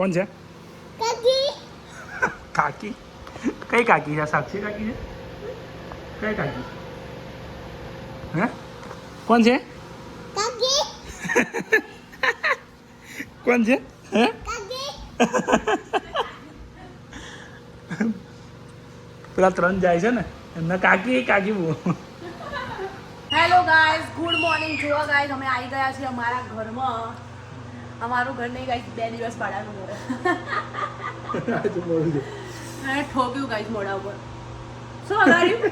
કોણ છે? કાકી. કાકી કઈ કાકી છે? સાક્ષી કાકી છે? કઈ કાકી? હે કોણ છે? કાકી. કોણ છે? હે કાકી. પેલા 3 જાય છે ને એમના કાકી કાકી બહુ. Hello guys, good morning. જુઓ ગાઈઝ, અમે આવી ગયા છીએ અમારા ઘરમાં. અમારું ઘર નહીં ગાઈઝ, 2 દિવસ ભાડાનું ઘર. ઠોક્યું ગાઈઝ મોઢા ઉપર. શું વગાડ્યું?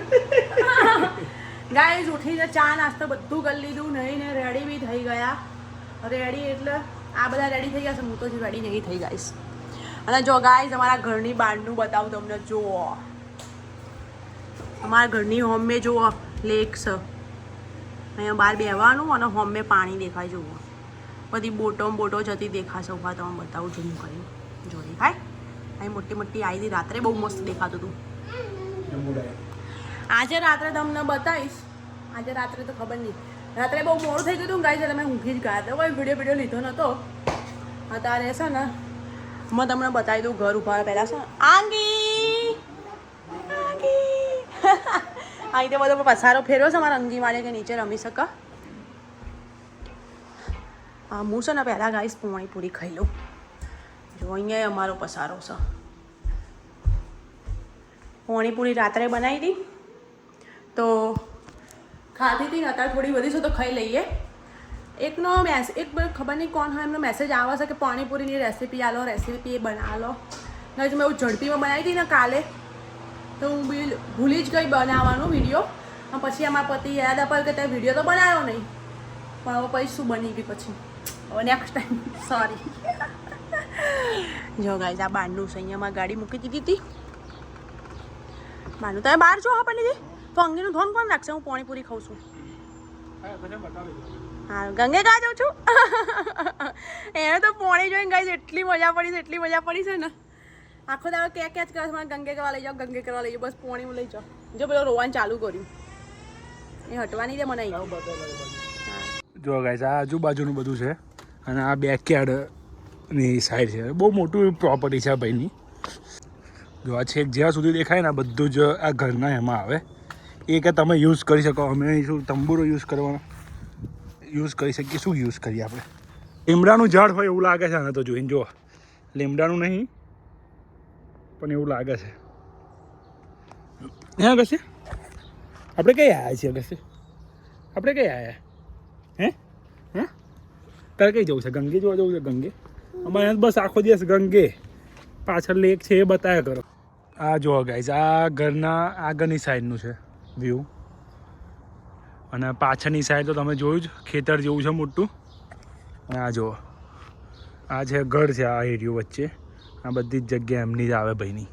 ગાઈઝ ઉઠીને ચા નાસ્તો બધું કરી લીધું, નહીં ને રેડી બી થઈ ગયા. રેડી એટલે આ બધા રેડી થઈ ગયા છે, હું તો જ રેડી નહીં થઈ ગાઈઝ. અને જો ગાઈઝ અમારા ઘરની બહારનું બતાવું તમને. જુઓ અમારા ઘરની હોમે જુઓ લેક છે. અહીંયા બહાર બેસવાનું અને હોમે પાણી દેખાય. જુઓ બધી બોટો જતી દેખાશે. ઉભા તમને બતાવું ઝૂમ કરીને. જો દેખાય અહીં મોટી મોટી આવી હતી. રાત્રે બહુ મસ્ત દેખાતું હતું. આજે રાત્રે તમને બતાવીશ. આજે રાત્રે તો ખબર નહીં, રાત્રે બહુ મોડું થઈ ગયું હતું ગાઈઝ, એટલે મેં ઊંઘી જ ગયા હતા. કોઈ વિડીયો લીધો નહોતો. અત્યારે છે ને હું તમને બતાવી દઉં ઘર ઉભા પહેલાં છે આંગી અહીં તો બધો પસારો ફેરવ્યો છે મારા અંગી વાળે કે નીચે રમી શકે. હું છે ને પહેલાં ગાઈસ પાણીપુરી ખાઈ લઉં. જો અહીંયા અમારો પસારો છે. પાણીપુરી રાત્રે બનાવી હતી તો ખાધી હતી ને, અત્યારે થોડી વધી છે તો ખાઈ લઈએ. એક ખબર નહીં કોણ હોય, એમનો મેસેજ આવે છે કે પાણીપુરીની રેસીપી આલો, રેસીપી બનાવો લો. મેં એવું ઝડપીમાં બનાવી હતી ને કાલે, તો હું ભૂલી જ ગઈ બનાવવાનો વિડીયો. પછી અમારા પતિ યાદ અપાયું કે તે વિડીયો તો બનાવ્યો નહીં, પણ હવે પછી શું બની ગઈ પછી. હવે નેક્સ્ટ ટાઈમ સોરી. જો ગાઈઝ આ બહારનું છે. અહીંયા મારી ગાડી મૂકી દીધી હતી બહારનું. તમે બહાર છો આપણને તો અંગેનું ધોન કોણ રાખશે? હું પાણીપુરી ખાઉં છું. હા ગંગે કા જાઉં છું. એને તો પોણી જોઈને ગાઈઝ એટલી મજા પડી છે ને. આખો દાડો કે જ કરે છે, ગંગે કરવા લઈ જાઓ, ગંગે કરવા લઈ જાઓ, બસ પોણી લઈ જાઓ. જો પેલો રોવાનું ચાલુ કર્યું, એ હટવાની દે મને. જો ગાઈસ આ આજુબાજુનું બધું છે અને આ બેકયાર્ડની સાઈડ છે. બહુ મોટું પ્રોપર્ટી છે આ ભાઈની. જો આ છેક જ્યાં સુધી દેખાય ને બધું જ આ ઘરના એમાં આવે. એ કે તમે યુઝ કરી શકો. અમે શું તંબુરો યુઝ કરવાનો યુઝ કરી શકીએ? શું યુઝ કરીએ આપણે? લીમડાનું ઝાડ હોય એવું લાગે છે આને તો જોઈને. જો લીમડાનું નહીં પણ એવું લાગે છે. હા કશે આપણે કઈ આવ્યા છીએ? કશે આપણે કઈ આવ્યા? હે હે તારે કઈ જવું છે? ગંગે જોવા જવું છે? ગંગે અમારે બસ આખો દિવસ ગંગે. પાછળ લેક છે એ બતાવ્યા કરો. આ જો ગાઈઝ આ ઘરના આગળની સાઈડનું છે વ્યૂ, અને પાછળની સાઈડ તો તમે જોયું જ, ખેતર જેવું છે મોટું. અને આ જુઓ આ છે ઘર છે. આ એરિયો વચ્ચે આ બધી જ જગ્યા એમની જ આવે ભાઈની.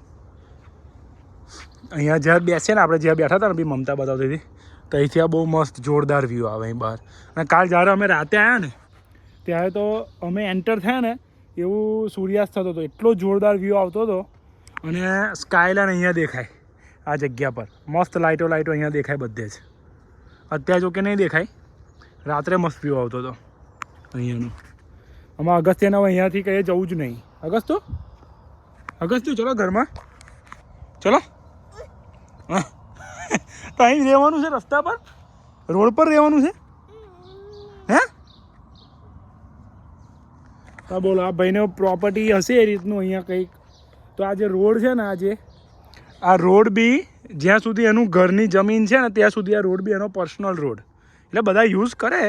અહીંયા જ્યાં બેસીએ ને આપણે, જ્યાં બેઠા હતા ને બી મમતા બતાવતી હતી, તો અહીંથી આ બહુ મસ્ત જોરદાર વ્યૂ આવે અહીં બહાર. અને કાલ જ્યારે અમે રાતે આવ્યા ને ત્યારે તો અમે એન્ટર થયા ને એવું સૂર્યાસ્ત થતો હતો. એટલો જોરદાર વ્યૂ આવતો હતો. અને સ્કાયલાઇન અહીંયા દેખાય આ જગ્યા પર. મસ્ત લાઇટો અહીંયા દેખાય બધે જ. અત્યારે જો કે નહીં દેખાય, રાત્રે મસ્ત વ્યૂ આવતો હતો અહીંયાનું. આમાં અગસ્ત્યને અહીંયાથી કંઈ જવું જ નહીં. અગસ્ત્ય ચલો ઘરમાં ચલો. હા તો અહીં રહેવાનું છે, રસ્તા પર રોડ પર રહેવાનું છે. હે હા બોલો. આ ભાઈને પ્રોપર્ટી હશે એ રીતનું અહીંયા કંઈક. તો આ જે રોડ છે ને, આ રોડ બી જ્યાં સુધી એનું ઘરની જમીન છે ને ત્યાં સુધી આ રોડ બી એનો પર્સનલ રોડ. એટલે બધા યુઝ કરે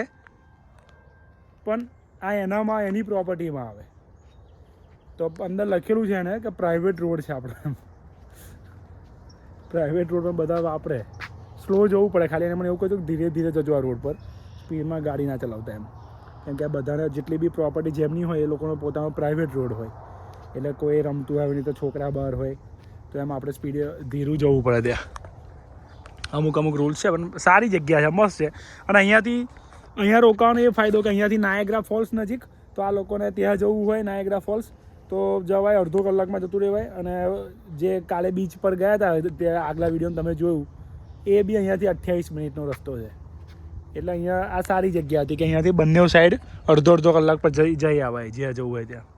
પણ આ એનામાં એની પ્રોપર્ટીમાં આવે. તો અંદર લખેલું છે એને કે પ્રાઇવેટ રોડ છે આપણે. પ્રાઇવેટ રોડમાં બધા વાપરે. સ્લો જવું પડે ખાલી. એને મને એવું કહ્યું કે ધીરે ધીરે જજો આ રોડ પર, સ્પીડમાં ગાડી ના ચલાવતા એમ. કેમ કે આ બધાને જેટલી બી પ્રોપર્ટી જેમની હોય એ લોકોનો પોતાનો પ્રાઇવેટ રોડ હોય. એટલે કોઈ રમતું હોય નહીં તો છોકરા બહાર હોય તો એમ આપણે સ્પીડ ધીરું જવું પડે. ત્યાં અમુક રૂલ્સ છે પણ સારી જગ્યા છે, મસ્ત છે. અને અહીંયા રોકાવાનો એ ફાયદો કે અહીંયાથી નાયગ્રા ફોલ્સ નજીક. તો આ લોકોને ત્યાં જવું હોય નાયગ્રા ફોલ્સ તો જવાય, અડધો કલાકમાં જતું રહેવાય. અને જે કાલે બીચ પર ગયા હતા ત્યાં આગલા વિડીયોને તમે જોયું, એ બી અહીંયાથી 28 મિનિટનો રસ્તો છે. એટલે અહીંયા આ સારી જગ્યા હતી કે અહીંયાથી બંને સાઈડ અડધો કલાક પર જઈ આવાય જ્યાં જવું હોય ત્યાં.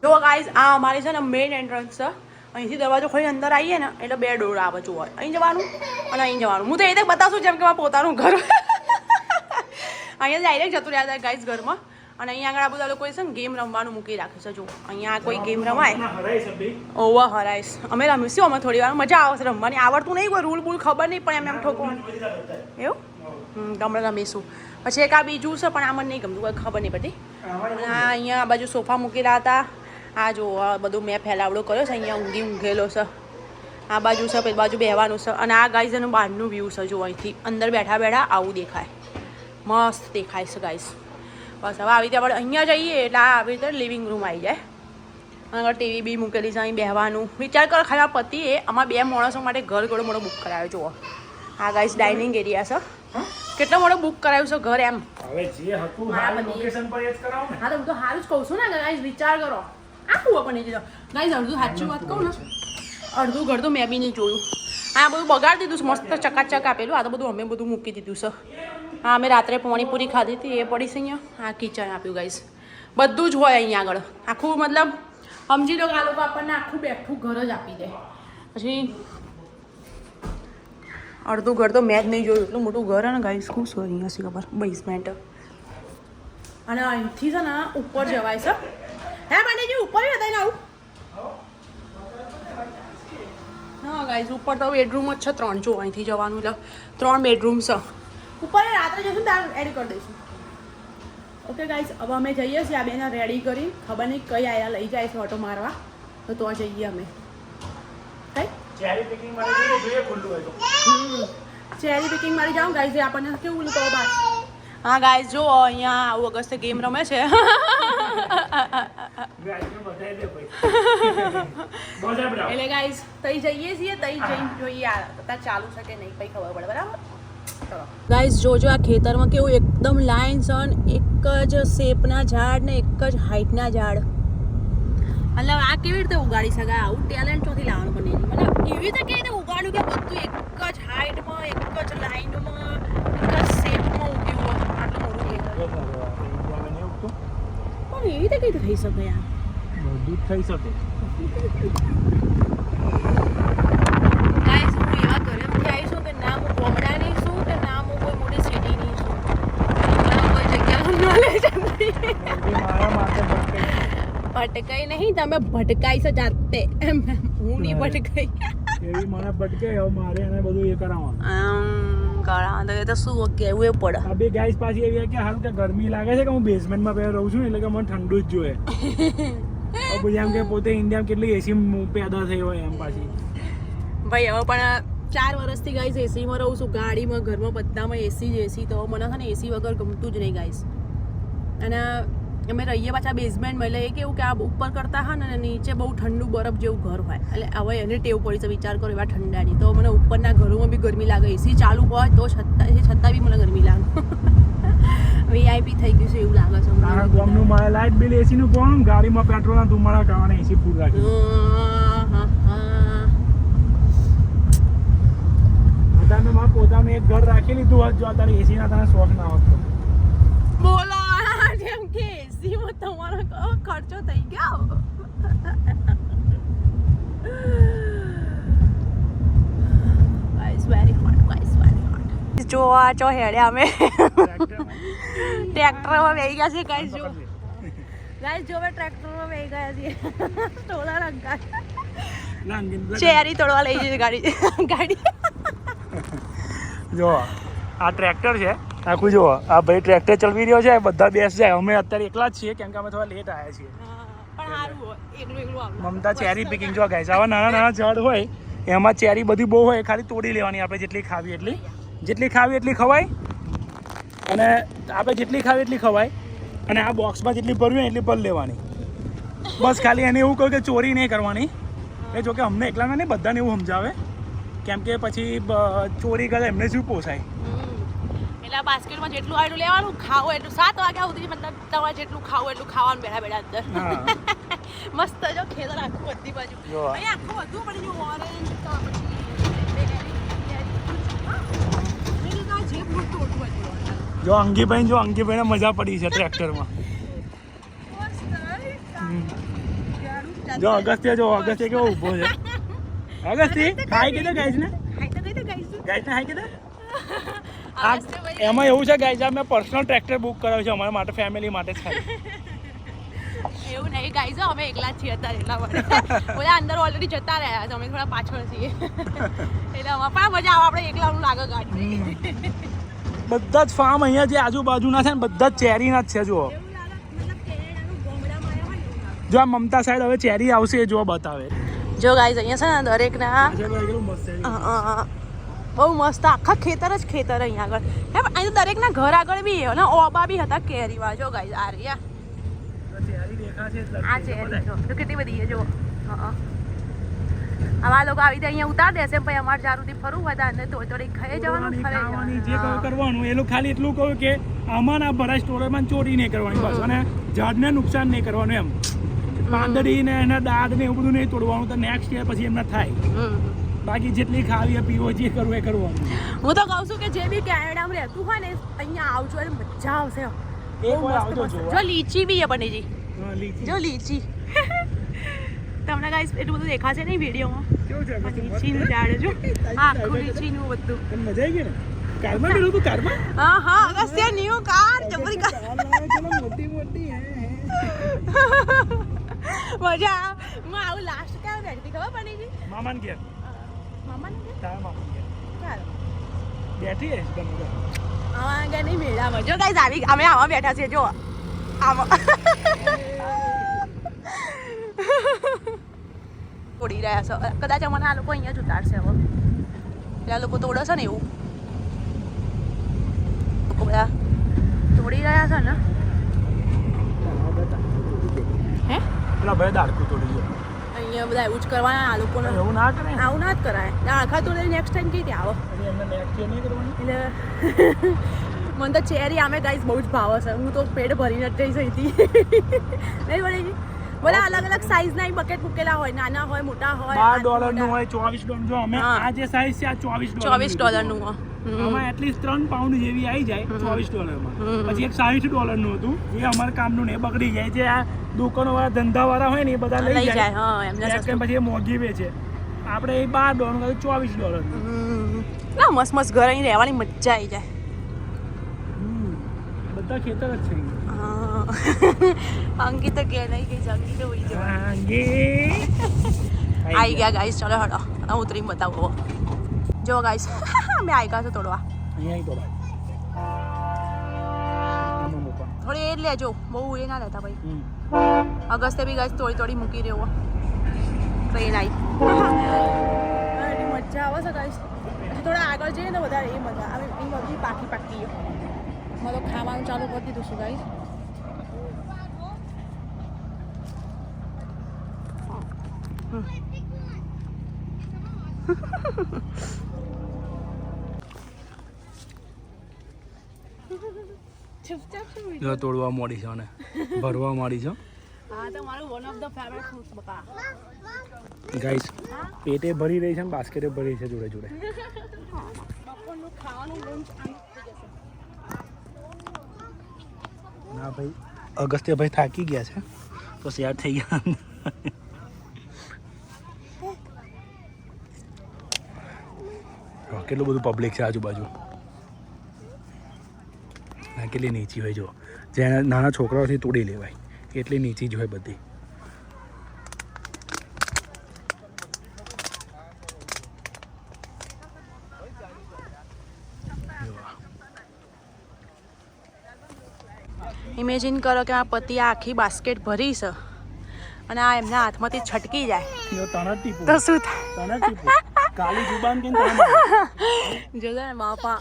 જો ગાઈઝ આ અમારી છે ને મેઇન એન્ટ્રન્સ છે. અહીંથી દરવાજો ખોલી અંદર આવીએ ને એટલે 2 ડોર આવે જોવા. અહીં જવાનું અને અહીં જવાનું. હું તો એ રીતે બતાવશું જેમ કે મારું પોતાનું ઘર. અહીંયા ડાયરેક્ટ જતું રહ્યા હતા ગાઈઝ ઘરમાં. અને અહીંયા આગળ આ બધા લોકોએ છે ને ગેમ રમવાનું મૂકી રાખ્યું છે. જો અહીંયા કોઈ ગેમ રમાય ઓવર હરાઈશ. અમે રમીશું અમે થોડી વાર મજા આવશે રમવાની. આવડતું નહીં કોઈ રૂલ બૂલ ખબર નહીં પણ એમ ઠોકવાનું એવું. ગમે રમીશું. પછી એક આ બીજું છે પણ આ મને નહીં ગમતું કોઈ ખબર નહીં પડતી. અને આ અહીંયા આ બાજુ સોફા મૂકેલા હતા. આ જો આ બધું મેં ફેલાવડો કર્યો છે. અહીંયા ઊંઘેલો છે. આ બાજુ છે પેલી બાજુ બેહવાનું છે. અને આ ગાઈઝ એનું બહારનું વ્યૂ છે. જો અહીંથી અંદર બેઠા બેઠા આવું દેખાય. મસ્ત દેખાય છે ગાઈઝ. બસ હવે આવી રીતે આપણે અહીંયા જઈએ એટલે આવી રીતે લિવિંગ રૂમ આવી જાય. આગળ ટીવી બી મૂકેલી છે. અહીં બેહવાનું વિચાર કરો ખાલી આ પતિએ આમાં 2 માણસો માટે ઘર ઘણો મોટો બુક કરાવ્યો. જુઓ આ ગાઈઝ ડાઇનિંગ એરિયા છે. કેટલો મોટો બુક કરાવ્યું છે ઘર એમ. હવે જે હતું હાલ લોકેશન પર એ જ કરાવો ને. હા તો હું તો સારું જ કહું છું ને ગાઈઝ વિચાર કરો. આખું પણ એ ગાઈઝ અડધું સાચું વાત કહું ને અડધું ઘર તો મેં બી નહીં જોયું. આ બધું બગાડી દીધું છે. મસ્ત ચકાચક આપેલું. આ તો બધું અમે બધું મૂકી દીધું છે. હા અમે રાત્રે પાણીપુરી ખાધી હતી એ પડી છે અહીંયા. આ કિચન આપ્યું ગાઈઝ. બધું જ હોય અહીંયા આગળ. આખું મતલબ સમજી લો કે આ લોકો આપણને આખું બેઠું ઘર જ આપી દે. પછી અડધું ઘર તો મેં જ નહીં જોયું. એટલું મોટું ઘર હે ને ગાઈઝ. શું છે અહીંયા છે ખબર બેઝમેન્ટ. અને અહીંથી છે ને ઉપર જવાય છે. હે પાણીજી ઉપર હતા ને આવું. હા ગાઈઝ ઉપર તો બેડરૂમ જ છે 3. જો અહીંથી જવાનું એટલે 3 બેડરૂમ છે. ઉપર રાત્રે જઈશું ત્યારે એડ કરી દઈશું. ઓકે ગાઈઝ હવે અમે જઈએ છીએ. આ બેને રેડી કરી ખબર નહીં કઈ આયા લઈ જાય છે ઓટો મારવા. તો જઈએ અમે. કઈ ચેરી પિકિંગ માટે જોઈએ ખુલ્લું હોય તો. ચેરી પિકિંગ મારી જાઉં ગાઈઝ. આપણને કેવું કહો બાર. હા ગાઈઝ જો અહીંયા આવું અગસ્તે ગેમ રમે છે. એટલે ગાઈઝ તઈ જઈએ છીએ. તઈ જઈને જોઈએ અત્યારે ચાલુ છે કે નહીં કઈ ખબર પડે. બરાબર ગાઈઝ જોજો આ ખેતરમાં કેવું એકદમ લાઈન છે. એક જ શેપના ઝાડ ને એક જ હાઈટના ઝાડ. મતલબ આ કેવી રીતે ઉગાડી શકાય? આવું ટેલેન્ટ ચોથી લાવવાનું બને. મતલબ એવી રીતે કેવી રીતે ઉગાડ્યું કે બધું એક જ હાઈટમાં એક જ લાઈનમાં એક જ શેપમાં ઉગ્યું હોય. આટલું મોટું ખેતર પણ એવી રીતે કઈ થઈ શકે યાર? બધું થઈ શકે. ગાઈઝ હું એવા ઘરેથી આવી છું કે ના હું ગામડાની છું કે ના હું કોઈ મોટી સિટીની છું. કોઈ જગ્યાનું નોલેજ નથી. ભટકાઈ નહીં તમે ભટકાઈ છો જાતે. હું નહીં ભટકાઈ. એવી મને ભટકે હવે મારે એને બધું એ કરાવવાનું. કરાવવાનું તો એ તો શું કહેવું એ પડે. આ બે ગાઈસ પાછી એવી કે હાલ કે ગરમી લાગે છે કે હું બેઝમેન્ટમાં પહેલા રહું છું એટલે કે મને ઠંડુ જ જોઈએ. પછી એમ કે પોતે ઇન્ડિયામાં કેટલી એસી પેદા થઈ હોય એમ પાછી. ભાઈ હવે પણ 4 વર્ષથી ગાઈસ એસીમાં રહું છું. ગાડીમાં ઘરમાં બધામાં એસી જ એસી. તો મને છે ને એસી વગર ગમતું જ નહીં ગાઈસ. અને અમે રહીએ પાછા બેઝમેન્ટમાં એટલે એ કેવું કે આ ઉપર કરતા હા ને નીચે બહુ ઠંડુ બરફ જેવું ઘર હોય. એટલે હવે એને ટેવ પડી છે વિચાર કરો એવા ઠંડાની. તો મને ઉપરના ઘરોમાં બી ગરમી લાગે. એસી ચાલુ હોય તો છતાં બી મને ગરમી લાગે. વીઆઈપી થઈ ગયું છે એવું લાગે છે. ગામનું મારે લાઇટ બિલ એસીનું કોણ ગાડીમાં પેટ્રોલના ધુમાડા કરવાના એસી ફૂલ રાખ્યું. તમે મારા પોતાનું એક ઘર રાખી લીધું હોત જો અત્યારે એસીના તને શોખ ના હોત. બોલો જેમ કે એસીમાં તમારો ખર્ચો થઈ ગયો. Guys very hot. Guys very hot. જો આ ચો હેડ્યા અમે ટ્રેક્ટરમાં બેસી ગયા છે. ગાઈસ જો ગાઈસ જો અમે ટ્રેક્ટરમાં બેસી ગયા છીએ. ટોળા રંગા ચેરી તોડવા લઈ જઈએ ગાડી. જો આ ટ્રેક્ટર છે આખું. જો આ ભાઈ ટ્રેક્ટર ચલાવી રહ્યો છે. બધા બેસ જાય. અમે અત્યારે એકલા જ છીએ કેમ કે અમે થોડા લેટ આવ્યા છીએ. મમતા ચેરી પિકિંગ જો ગાઈસ. આવા નાના નાના ઝાડ હોય એમાં ચેરી બધી બહુ હોય. ખાલી તોડી લેવાની આપણે જેટલી ખાવી એટલી. જેટલી ખાવી એટલી ખવાય. અને આપણે જેટલી ખાવી એટલી ખવાય. અને આ બોક્સમાં જેટલી ભરવી હોય એટલી ભરી લેવાની. બસ ખાલી એને એવું કહ્યું કે ચોરી નહીં કરવાની. એ જોકે અમને એકલાને નહીં બધાને એવું સમજાવે કેમ કે પછી ચોરી કરે એમને શું પોસાય. એટલે બાસ્કેટમાં જેટલું આટલું લેવાનું ખાવો એટલું 7 વાગ્યા સુધી મતલબ તમારે જેટલું ખાવું એટલું ખાવાનું બેઠા બેઠા અંદર. મસ્ત જો ખેતર આખું બધી બાજુ અહીંયા આખું બધું પડી જો ઓરેન્જ જો અંગીભાઈ ને મજા પડી છે ટ્રેક્ટરમાં. જો અગસ્ત્ય કેવો ઊભો છે. અગસ્ત્ય હાય કીધો ગાઈસ ને હાય કીધો. એમાં એવું છે ગાઈસ, મેં પર્સનલ ટ્રેક્ટર બુક કરાવ્યું છે અમારા માટે, ફેમિલી માટે જ ખાલી. એવું નહીં ગાઈઝ, અમે એકલા જ છીએ અત્યારે એટલા માટે. બધા અંદર ઓલરેડી જતા રહ્યા છે, અમે થોડા પાછળ છીએ એટલે અમારે પણ મજા આવે, આપણે એકલાનું લાગે ગાડી. બધા જ ફાર્મ અહીંયા જે આજુબાજુના છે ને બધા જ ચેરીના જ છે. જુઓ જો આ મમતા સાઈડ હવે ચેરી આવશે એ જો બતાવે. જો ગાઈઝ અહીંયા છે ને દરેકના બહુ મસ્ત આખા ખેતર જ ખેતર અહીંયા આગળ. અહીં તો દરેકના ઘર આગળ બી અને ઓબા બી હતા કેરીવા. જો ગાઈઝ આ રહ્યા આ ચેરી જો કેટલી બધી છે. જો આવા લોકો આવી રીતે અહીંયા ઉતાર દેશે, પછી અમારે જારુથી ફરવું હોય અને થોડી ખાઈ જવાનું, જે કરવાનું એ લોકો ખાલી એટલું કહ્યું કે આમાં ના ભરાય સ્ટોરેજમાં ચોરી નહીં કરવાની બસ, અને ઝાડને નુકસાન નહીં કરવાનું એમ. પાંદડી ને એના દાદ ને એવું બધું નહીં તોડવાનું, તો નેક્સ્ટ યર પછી એમના થાય. બાકી જેટલી ખાવી પીવો જે કરવું એ કરવાનું. હું તો કહું છું કે જે બી કેનેડામાં રહેતું હોય ને અહીંયા આવજો એટલે મજા આવશે. જો લીચી બી છે બનીજી, જો લીચી તમને ગાઈસ એટલું બધું દેખાશે નહીં વિડીયોમાં. લીચીનું ઝાડ જો આખું લીચીનું બધું. મજા આવી ગઈ ને કારમાં મેળવું તું કારમાં. હા અગસ્ત્ય ન્યુ કાર જબરી કાર મોટી મજા. હું આવું લાસ્ટ ક્યાં બેઠી ખબર પડી છે? મામાન ઘેર. મામાને ઘેર? તારા મામાન ઘેર ચાલો બેઠી હશે તમે. આવા ગયા નહીં મેળામાં. જો ગાઈસ આવી અમે આવા બેઠા છીએ. જો આમાં તોડી રહ્યા છે કદાચ. અમને આ લોકો અહીંયા જ ઉતારશે હવે. પેલા લોકો તોડે છે ને એવું લોકો બધા તોડી રહ્યા છે ને. હે પેલા ભાઈ દાડકું તોડી ગયો. અહીંયા બધા એવું જ કરવાના આ લોકોને. એવું ના કરે, આવું ના જ કરાય. આખા તોડે નેક્સ્ટ ટાઈમ કઈ આવો એમને નેક્સ્ટ યર નહીં કરવાની. એટલે મને તો ચેરી આમે ગાઈસ બહુ જ ભાવે છે. હું તો પેટ ભરીને જ જઈ હતી નહીં વળી. બધા અલગ અલગ સાઈઝના બકેટ મૂકેલા હોય, નાના હોય મોટા હોય. $12 નું હોય, $24. જો અમે આ જે સાઈઝ છે આ $24 નું હોય. આમાં એટલીસ્ટ 3 પાઉન્ડ જેવી આવી જાય $24 માં. પછી એક $60 નું હતું જે અમારા કામનું ને બગડી જાય. જે આ દુકાનો વાળા ધંધા વાળા હોય ને એ બધા લઈ જાય. હા એમને પછી એ મોંઘી વેચે. આપણે એ $12 $24. ના મસ્ત મસ્ત ઘર અહીં રહેવાની મજા આવી જાય. બધા ખેતર જ છે. અંકિત તો કે નહીં કે જંગી તો ઉઈ જવા. અંગી આવી ગયા ગાઈસ. ચલો હડો હું ઉતરીને બતાવો. જો ગાઈસ મેં આવી ગયા છે તોડવા. અહીંયા તોડવા થોડી એ જ લેજો, બહુ એ ના લેતા ભાઈ. અગસ્તે બી ગાઈસ તોડી મૂકી રહ્યો. ટ્રેન આવી એટલી મજા આવે છે ગાઈસ. પછી થોડા આગળ જઈએ ને વધારે એ મજા આવે. એ બધી પાકી મેં તો ખાવાનું ચાલુ કરી દીધું છું ગાઈસ. તોડવા માંડી છે અને ભરવા માંડી છે. હા તો મારું one of the favourite fruits બકા ગાઈસ. પેટે ભરી રહી છે ને બાસ્કેટે ભરી છે જોડે જોડે. બપોરનું ખાવાનું લંચ આમ થઈ જશે. ના ભાઈ અગસ્ત્ય ભાઈ થાકી ગયા છે તો શેર થઈ ગયા. કેટલું બધું પબ્લિક છે આજુબાજુ. કેટલી નીચી હોય જો, જેના નાના છોકરાઓથી તોડી લેવાય એટલી નીચી જ હોય બધી. ઇમેજિન કરો કે આ પતિ આખી બાસ્કેટ ભરી છે અને આ એમના હાથમાંથી છટકી જાય તો શું થાય? કાલી જુબાન કે જોજો ને બાપા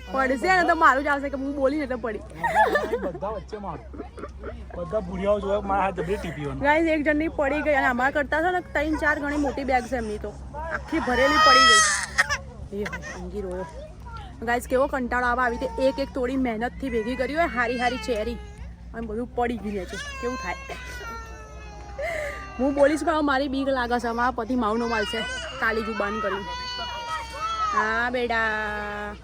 પડશે ને તો મારું જ આવશે કે હું બોલી ને તો પડી. બધા વચ્ચે મારું બધા ભૂરિયાઓ જોવા મારા હાથ જબરી ટીપીઓ. ગાઈસ એક જણની પડી ગઈ અને અમારા કરતા છે ને 3-4 ગણી મોટી બેગ છે એમની તો આખી ભરેલી પડી ગઈ. એ અંગી રોયો. ગાઈસ કેવો કંટાળો આવે આવી રીતે એક થોડી મહેનતથી ભેગી કરી હોય હારી ચેરી અને બધું પડી ગયું છે. કેવું થાય? હું બોલીશ પણ મારી બીક લાગે છે. અમારા પતિ માવનો માલ છે કાલી જુબાન કરી. હા બેટા.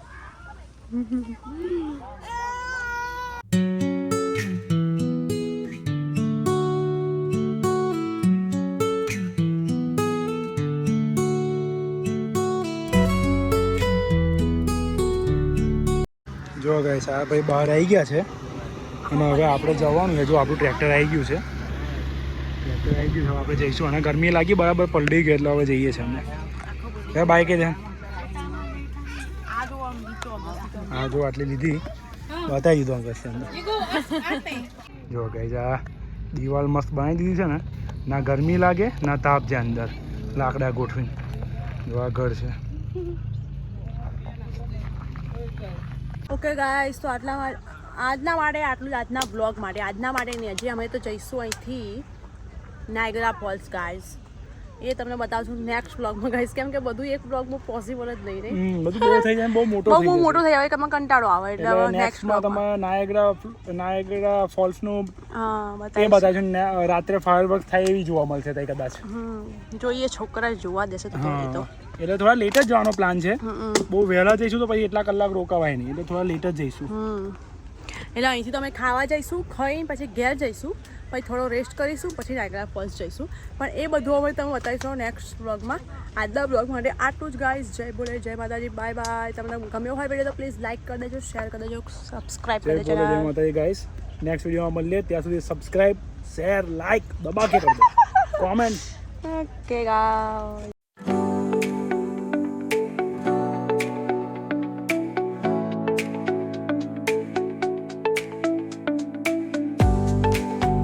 જો ગાઈસ આ ભાઈ બહાર આવી ગયા છે અને હવે આપણે જવાનું છે. જો આપણું ટ્રેક્ટર આવી ગયું છે. ટ્રેક્ટર આવી ગયું છે, હવે આપણે જઈશું. અને ગરમી લાગી બરાબર પલટી ગયું એટલે હવે જઈએ છીએ અમે. કયા બાઈકે છે? હા જો આટલી લીધી, બતાવી દીધું અંકલ છે અંદર. જો ગાઈસ આ દિવાલ મસ્ત બનાવી દીધી છે ને, ના ગરમી લાગે ના તાપ છે અંદર. લાકડા ગોઠવીને જો આ ઘર છે. ઓકે ગાઈસ, તો આજના માટે આટલું જ. આજના બ્લોગ માટે, આજના માટે નહીં, હજી અમે તો જઈશું અહીંથી નાયગરા ફોલ્સ ગાઈસ. એ તમને બતાવશું નેક્સ્ટ બ્લોગમાં ગાઈસ, કેમ કે બધું એક બ્લોગમાં પોસિબલ જ નહીં રહે. બધું બહુ થઈ જાય, બહુ મોટો થઈ બહુ જાય. મોટો થઈ જાય કે મને કંટાળો આવે એટલે નેક્સ્ટમાં તમારે નાયગરા ફોલ્સનું હા એ બતાવીશ. બતાવશું. રાત્રે ફાયરવર્ક થાય એવી જોવા મળશે ત્યાં કદાચ. જોઈએ છોકરા જોવા દેશે તો થોડી તો. એટલે થોડા લેટ જ જવાનો પ્લાન છે. બહુ વહેલા જઈશું તો પછી એટલા કલાક રોકાવાય નહીં, એટલે થોડા લેટ જ જઈશું. એટલે અહીંથી તો અમે ખાવા જઈશું, ખાઈને પછી ઘેર જઈશું, પછી થોડો રેસ્ટ કરીશું, પછી નાયગરા ફોલ્સ જઈશું. પણ એ બધું હવે તમે બતાવીશું નેક્સ્ટ બ્લોગમાં. આજના બ્લોગ માટે આટલું જ ગાઈસ. જય બોલે, જય માતાજી, બાય બાય. તમને ગમ્યો હોય વિડીયો તો પ્લીઝ લાઈક કરી દેજો, શેર કરી દેજો, સબસ્ક્રાઈબ કરી દેજો. જય માતાજી ગાઈસ. નેક્સ્ટ વિડીયોમાં મળીએ, ત્યાં સુધી સબસ્ક્રાઈબ, શેર, લાઈક દબા કે કરી દો, કોમેન્ટ. Okay guys.